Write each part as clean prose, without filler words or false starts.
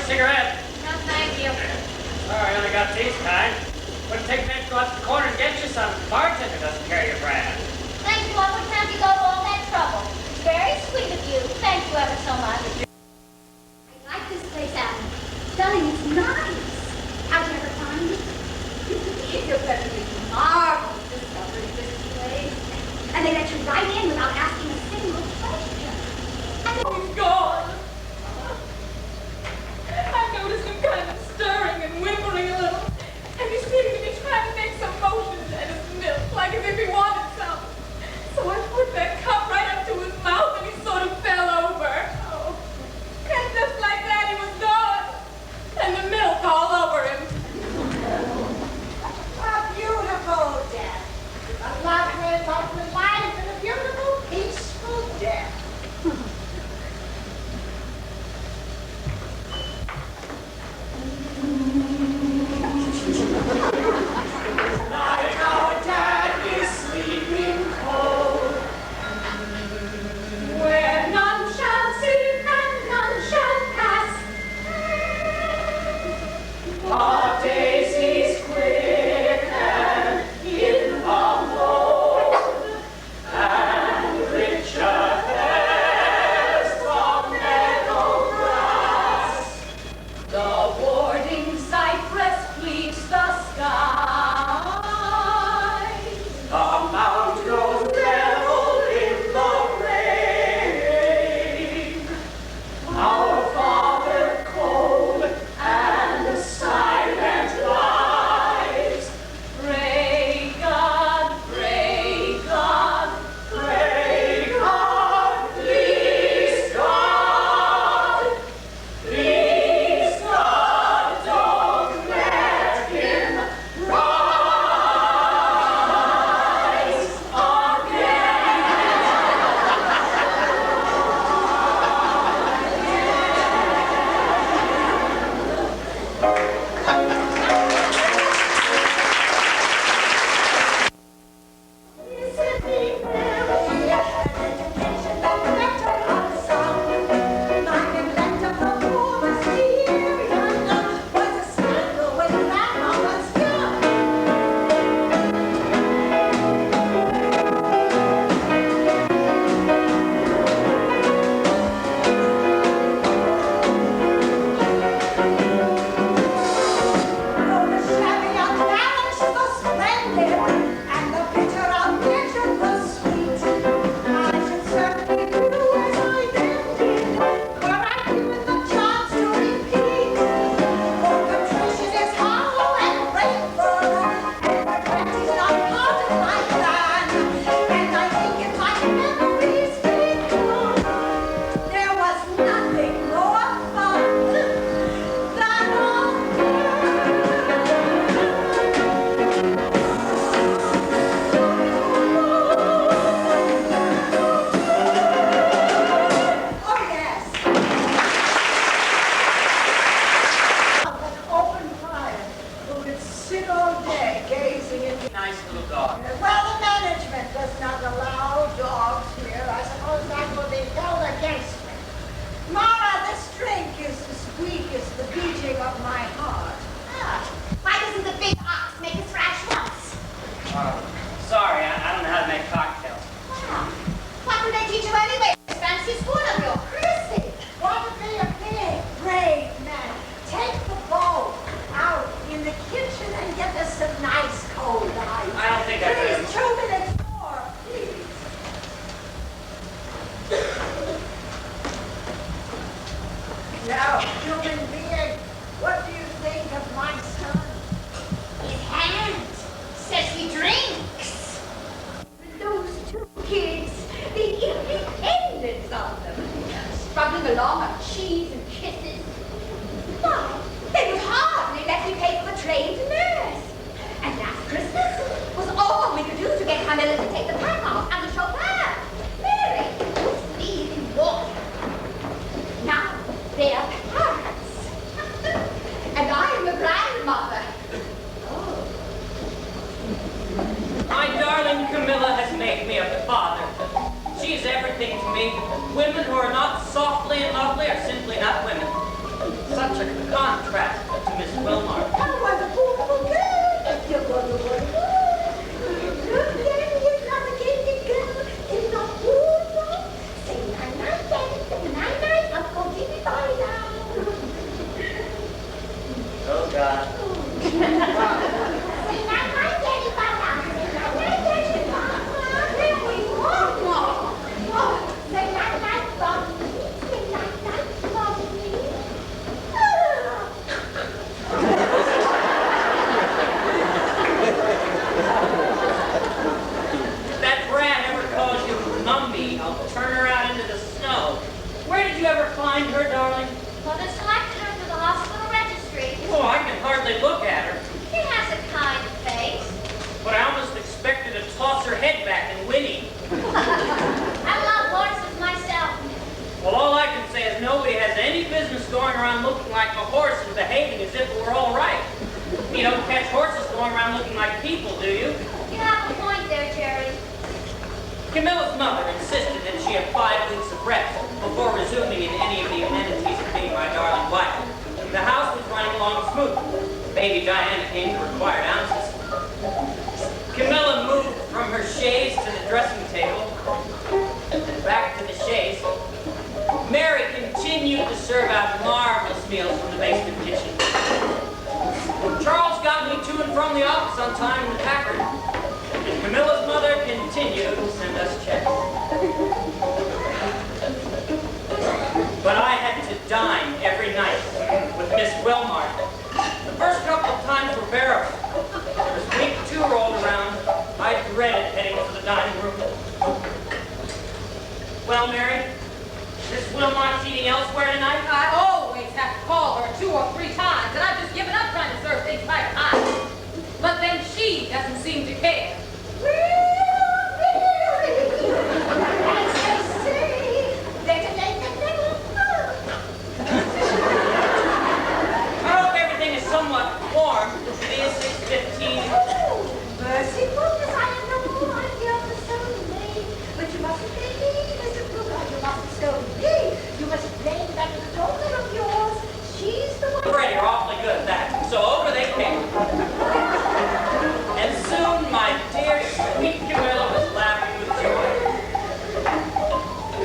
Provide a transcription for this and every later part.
cigarette? No, thank you. Sorry, I only got these kind. Wouldn't take a minute to go out to the corner and get you some. The bartender doesn't carry your brand. Thank you. I wouldn't have you go to all that trouble. It's very sweet of you. Thank you ever so much. I like this place, Alan. Darling, it's nice. How'd you ever find it? You're perfectly marvelous discovering this place. And they let you right in without asking a single question. And then he's gone. I noticed him kind of stirring and whimpering a little. And he seemed to be trying to make some motions at his milk, like as if he wanted some. So I put that cup right up to his mouth and he sort of fell over. Oh. And just like that, he was gone. And the milk all over him. A beautiful death. A lovely life and a beautiful, peaceful death. Like our dad is sleeping cold, where none shall see and none shall pass. our daisies quicken in the mold, and richer fares from meadow grass. The warding cypress pleats the sky. The mount goes level in the rain. Our Father cold and silent lies. Pray God, pray God, pray God, please God, please God, don't let him rise again. There was nothing more fun than all Oh, yes. An open fire who could sit all day gazing into. Nice little dog. Well, the management does not allow dogs here. I suppose that will be held against me. Mara, this drink is as weak as the beating of my heart. why doesn't the big ox make a thrash once? Sorry, I don't know how to make cocktails. Wow. What did they teach you anyway? This fancy spoon of yours. Chrissy. Want to be a big, brave man. Take the bowl out in the kitchen and get us some nice cold ice. I don't think I could. Please, 2 minutes more, please. Now, human being, what do you think of my son? His hand says he drinks. Those two kids, the independence of them, struggling along on cheese and kisses. Why, they would hardly let me pay for the trained nurse. And last Christmas was all we could do to get Camilla to take the pack off and the chauffeur. Mary, who's leaving water. Now they're parents. And I'm the grandmother. Oh. My darling Camilla has made me a father. She's everything to me. Women who are not softly and lovely are simply not women. Such a contrast to Miss Wilmot. A wonderful girl. You're wonderful. Look, there is another gifted girl. It's not good, no. Say night-night, Daddy. Night-night. I'm going to give you bye now. Oh, God. Say night-night, Daddy. Bye now. Say night-night, Daddy. Bye. Here we go. Say night-night, Bobby. Say night-night, Bobby. If that brat ever calls you Mummy, I'll turn her out into the snow. Where did you ever find her, darling? Well, they selected her for the hospital registry. Oh, I can hardly look at her. She has a kind face. But I almost expected to toss her head back and whinny. I love horses myself. Well, all I can say is nobody has any business going around looking like a horse and behaving as if it were all right. You don't catch horses going around looking like people, do you? You have a point there, Jerry. Camilla's mother insisted that she have 5 weeks of rest before resuming in any of the amenities of being my darling wife. The house was running along smoothly. Baby Diana came to required ounces. Camilla moved from her chaise to the dressing table, and back to the chaise. Mary continued to serve out marvelous meals from the basement kitchen. Charles got me to and from the office on time in the Packard. And Camilla's mother continued to send us checks. But I had to dine every night with Miss Wilmot. The first couple of times were bearable. As week 2 rolled around, I dreaded heading to the dining room. Well, Mary, Miss Wilmot's eating elsewhere tonight? I always have to call her 2 or 3 times, and I've just given up trying to serve things by her eyes. But then she doesn't seem to care. I hope everything is somewhat warm. It is 6:15. Mercy, goodness, I have no idea of the ceremony. But you mustn't blame me, Mr. Kruger. You mustn't stone me. You must blame that daughter of yours. She's the one. Already are awfully good at that. So over they came. And soon my dear sweet Camilla was laughing with joy.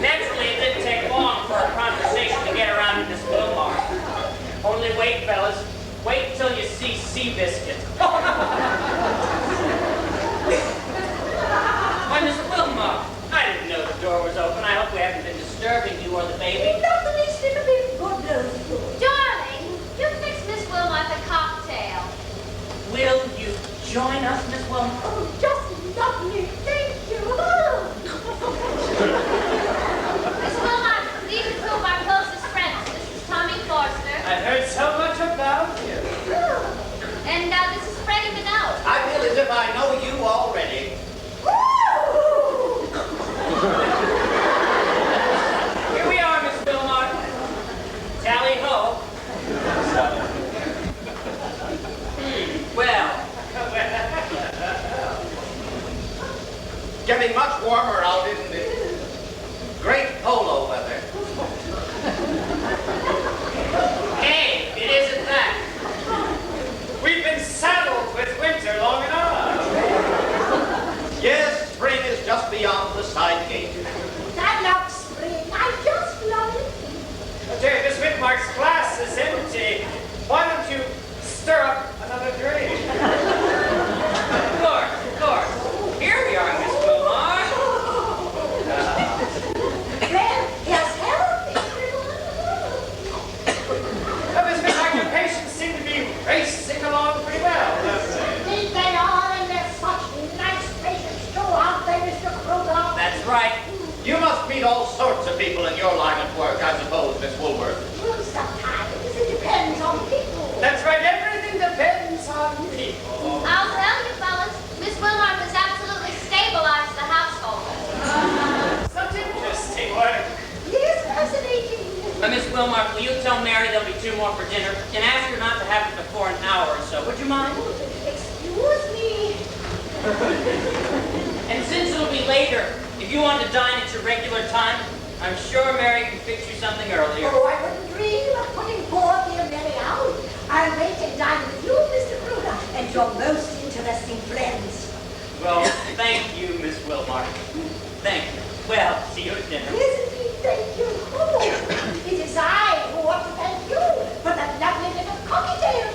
Naturally, it didn't take long for our conversation to get around to Miss Wilmot. Only wait, fellas. Wait till you see Seabiscuit. Why, Miss Wilmot, I didn't know the door was open. I hope we haven't been disturbing you or the baby. Not the least little bit. God knows you. Darling, you fix Miss Wilmot a cocktail. Will you join us, Miss Wilmot? Oh, just lovely. Thank you. Miss Wilmot, these are 2 of our closest friends. This is Tommy Forster. I've heard so much about you. And this is Freddie Minot. I feel as if I know you already. Here we are, Miss Wilmot. Tally ho. Well. Getting much warmer out, isn't it? Great polo weather. Hey, it isn't that. We've been saddled with winter long enough. Yes, spring is just beyond the side gate. I love spring. I just love it. Jerry, Miss Whitmark's glass is empty. Why don't you stir up another drink? Of course. Here we are, Miss Wilmot. Well, yes, healthy. Miss Whitmark, your patients seem to be racing along pretty well, don't they? Indeed they are, and they're such nice patients too, aren't they, Mr. Kruger? That's right. You must meet all sorts of people in your line of work, I suppose, Miss Woolworth. Well, sometimes it depends on people. That's right. Everything depends on people. I'll tell you, fellas, Miss Wilmot has absolutely stabilized the household. Such interesting work. Yes, fascinating. Miss Wilmot, will you tell Mary there'll be 2 more for dinner? And ask her not to have it before an hour or so. Would you mind? Excuse me. And since it'll be later, if you want to dine at your regular time, I'm sure Mary can fix you something earlier. Oh, I wouldn't dream of putting forth the I'll wait and dine with you, Mr. Kruger, and your most interesting friends. Well, thank you, Miss Wilmart. Thank you. Well, see you at dinner. Isn't he? Thank you. Oh, it is I who ought to thank you for that lovely little cocktail.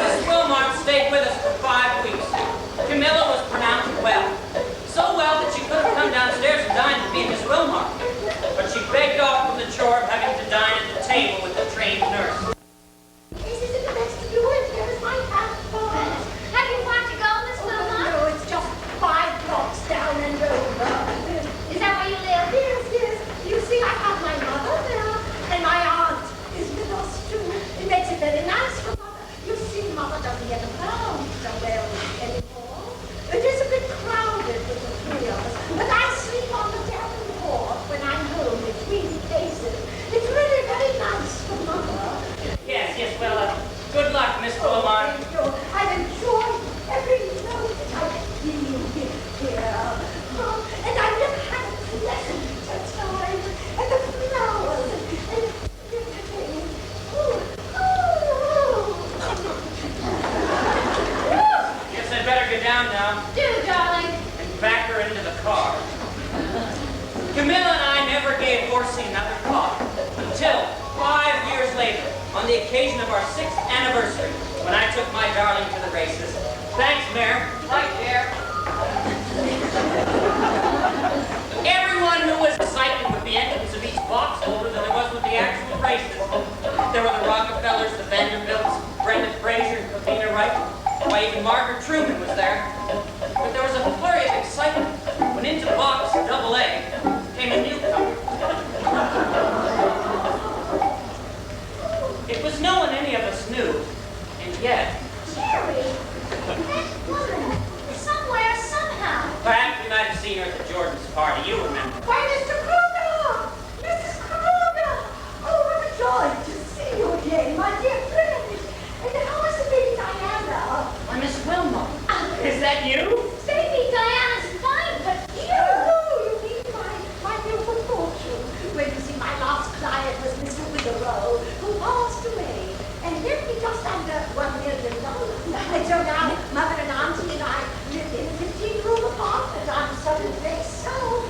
Miss Wilmart stayed with us for 5 weeks. Camilla was pronounced well. So well that she couldn't come downstairs and dine with me and Miss Wilmart. But she begged off from the chore of having to dine at the table with the trained nurse. This is the best view, and here is my passport. Have you far to go, Miss Wilmot? No, it's just 5 blocks down and over. Is that where you live? Yes, yes. You see, I have my mother there, and my aunt is with us too. It makes it very nice for Mother. You see, Mother doesn't get around so well anymore. It is a bit crowded with the 3 of us, but I sleep on the davenport when I'm home between cases. It's really very nice for Mother. Yes, yes, well, good luck, Miss Wilmart. Thank you. I've enjoyed every note that I've been here. And I've never had a pleasanter time. And the flowers and everything. Guess I'd better get down now Do, darling. and back her into the car. Camilla and I never gave Horsey another thought until 5 years later, on the occasion of our 6th anniversary, when I took my darling to the races. Thanks, Mayor. Right there. Everyone who was excited with the entrance of each box older than there was with the actual races. There were the Rockefellers, the Vanderbilts, Brenda Fraser, and Covina Wright. Why, even Margaret Truman was there. But there was a flurry of excitement when into box AA came a newcomer. It was no one any of us knew, and yet, Jerry, that woman. Somewhere, somehow. perhaps we might have seen her at the Jordan's party. You remember. Why, Mr. Kruger! Mrs. Kruger! Oh, what a joy to see you again, my dear friend. And how is the baby Diana? Why, Miss Wilmot, is that you? Baby Diana's fine, but you. Oh, you mean my beautiful fortune. Well, you see, my last client was Mr. Witherow, who passed away, and left me just under $1 million. And so now, Mother and Auntie and I live in a 15-room apartment on Southern Place South.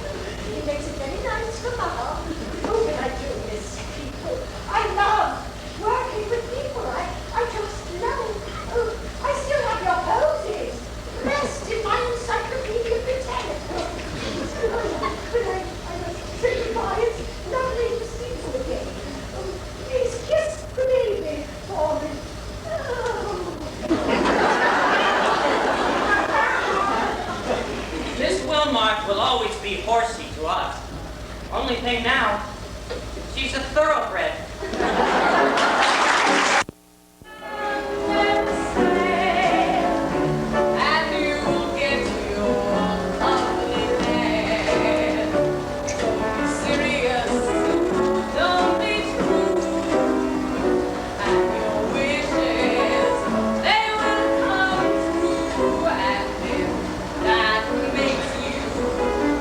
It makes it very nice for Mother. Oh, but I do miss people. I love working with people. I just love. Oh, I still have your poses. Rest in my Encyclopedia Britannica. But I must say goodbye. It's lovely to see you again. Please kiss the baby for me. Miss Wilmot will always be Horsey to us. Only thing now, she's a thoroughbred. And you'll get to your lovely land. Don't be serious, don't be true. And your wishes, they will come true. And if that makes you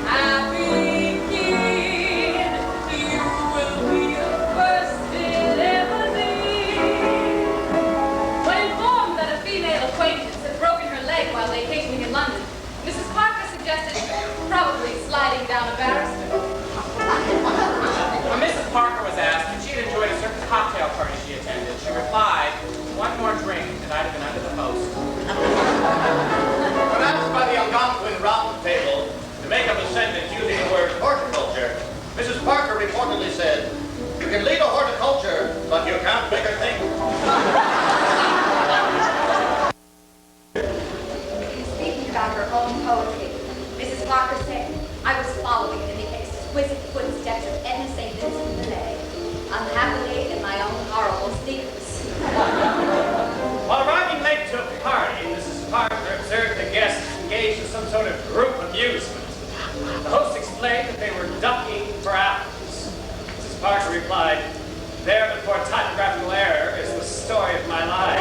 happy, kid, you will be the first it ever did. When informed that a female acquaintance had broken her leg while vacationing in London, Mrs. Parker suggested probably sliding down a banister. When Mrs. Parker was asked if she had enjoyed a certain cocktail party she attended, she replied, "One more drink and I'd have been under the post." When asked by the Algonquin round table to make up a sentence using the word horticulture, Mrs. Parker reportedly said, "You can lead a horticulture, but you can't make her think." Speaking about her own poetry, Mrs. Parker said, I was following in the exquisite footsteps of Edna St. Vincent Millay, unhappily in my own horrible sneakers. While arriving late to a party, Mrs. Parker observed the guests engaged in some sort of group amusement. The host explained that they were ducking for apples. Mrs. Parker replied, "There but for typographical error is the story of my life."